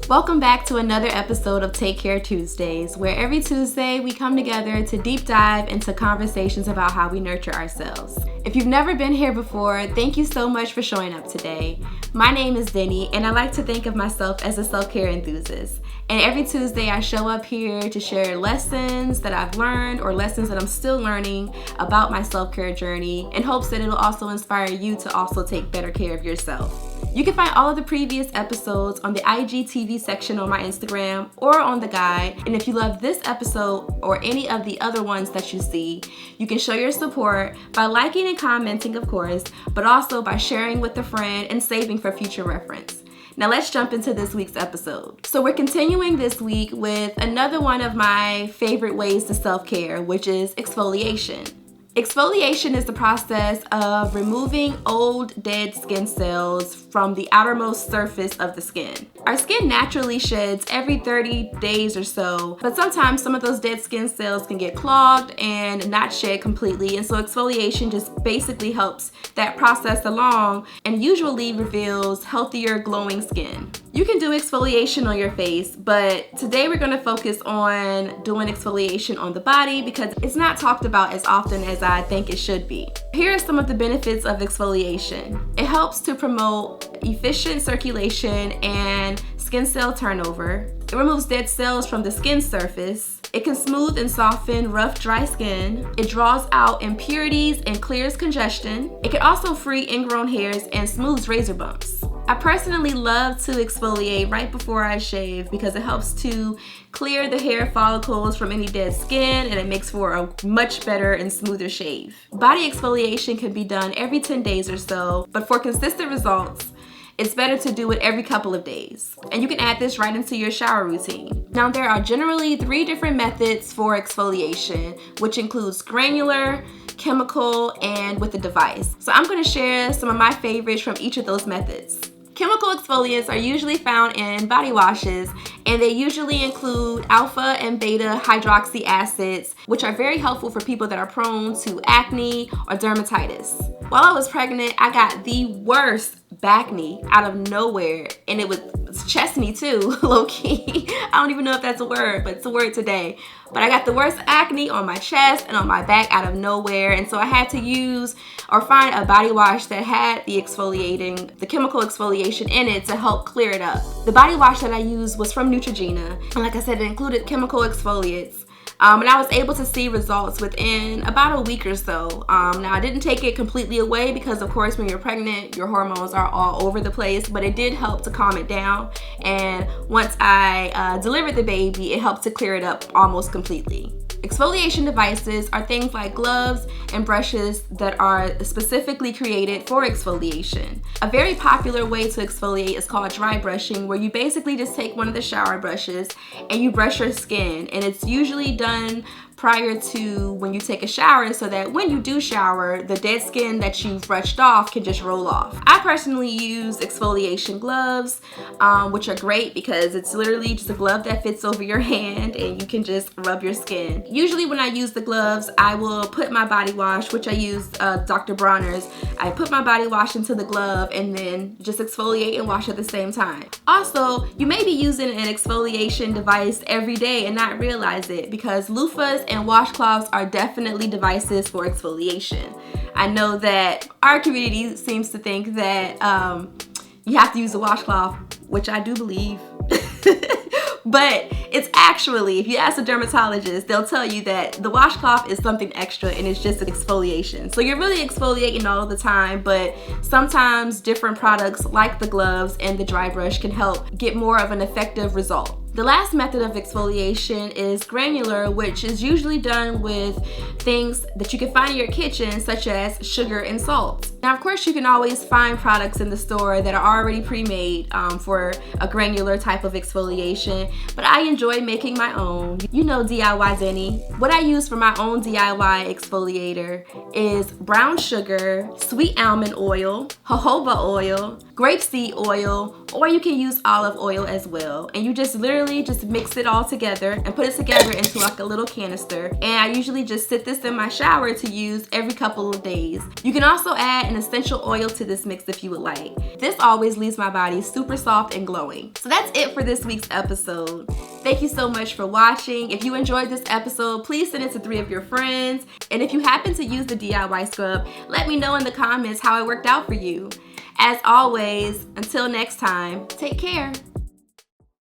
Welcome back to another episode of Take Care Tuesdays, where every Tuesday we come together to deep dive into conversations about how we nurture ourselves. If you've never been here before, thank you so much for showing up today. My name is Denny, and I like to think of myself as a self-care enthusiast. And every Tuesday I show up here to share lessons that I've learned or lessons that I'm still learning about my self-care journey in hopes that it'll also inspire you to also take better care of yourself. You can find all of the previous episodes on the IGTV section on my Instagram or on the guide. And if you love this episode or any of the other ones that you see, you can show your support by liking and commenting, of course, but also by sharing with a friend and saving for future reference. Now let's jump into this week's episode. So we're continuing this week with another one of my favorite ways to self-care, which is exfoliation. Exfoliation is the process of removing old, dead skin cells from the outermost surface of the skin. Our skin naturally sheds every 30 days or so, but sometimes some of those dead skin cells can get clogged and not shed completely, and so exfoliation just basically helps that process along and usually reveals healthier, glowing skin. You can do exfoliation on your face, but today we're going to focus on doing exfoliation on the body because it's not talked about as often as I think it should be. Here are some of the benefits of exfoliation. It helps to promote efficient circulation and skin cell turnover. It removes dead cells from the skin surface. It can smooth and soften rough, dry skin. It draws out impurities and clears congestion. It can also free ingrown hairs and smooths razor bumps. I personally love to exfoliate right before I shave because it helps to clear the hair follicles from any dead skin, and it makes for a much better and smoother shave. Body exfoliation can be done every 10 days or so, but for consistent results, it's better to do it every couple of days. And you can add this right into your shower routine. Now, there are generally 3 different methods for exfoliation, which includes granular, chemical, and with a device. So I'm going to share some of my favorites from each of those methods. Chemical exfoliants are usually found in body washes, and they usually include alpha and beta hydroxy acids, which are very helpful for people that are prone to acne or dermatitis. While I was pregnant, I got the worst back knee out of nowhere, and it was chest knee too, low-key. I don't even know if that's a word, but it's a word today. But I got the worst acne on my chest and on my back out of nowhere, and so I had to use or find a body wash that had the chemical exfoliation in it to help clear it up. The body wash that I used was from Neutrogena, and like I said, it included chemical exfoliants. And I was able to see results within about a week or so. Now, I didn't take it completely away because, of course, when you're pregnant, your hormones are all over the place, but it did help to calm it down. And once I delivered the baby, it helped to clear it up almost completely. Exfoliation devices are things like gloves and brushes that are specifically created for exfoliation. A very popular way to exfoliate is called dry brushing, where you basically just take one of the shower brushes and you brush your skin, and it's usually done prior to when you take a shower so that when you do shower, the dead skin that you've brushed off can just roll off. I personally use exfoliation gloves, which are great because it's literally just a glove that fits over your hand and you can just rub your skin. Usually when I use the gloves, I will put my body wash, which I use Dr. Bronner's. I put my body wash into the glove and then just exfoliate and wash at the same time. Also, you may be using an exfoliation device every day and not realize it because loofahs and washcloths are definitely devices for exfoliation. I know that our community seems to think that you have to use a washcloth, which I do believe. But it's actually, if you ask a dermatologist, they'll tell you that the washcloth is something extra and it's just an exfoliation. So you're really exfoliating all the time, but sometimes different products like the gloves and the dry brush can help get more of an effective result. The last method of exfoliation is granular, which is usually done with things that you can find in your kitchen, such as sugar and salt. Now, of course, you can always find products in the store that are already pre-made for a granular type of exfoliation, but I enjoy making my own. You know, DIY Denny. What I use for my own DIY exfoliator is brown sugar, sweet almond oil, jojoba oil, grapeseed oil, or you can use olive oil as well. And you just literally just mix it all together and put it together into like a little canister. And I usually just sit this in my shower to use every couple of days. You can also add an essential oil to this mix if you would like. This always leaves my body super soft and glowing. So that's it for this week's episode. Thank you so much for watching. If you enjoyed this episode, please send it to 3 of your friends. And if you happen to use the DIY scrub, let me know in the comments how it worked out for you. As always, until next time, take care.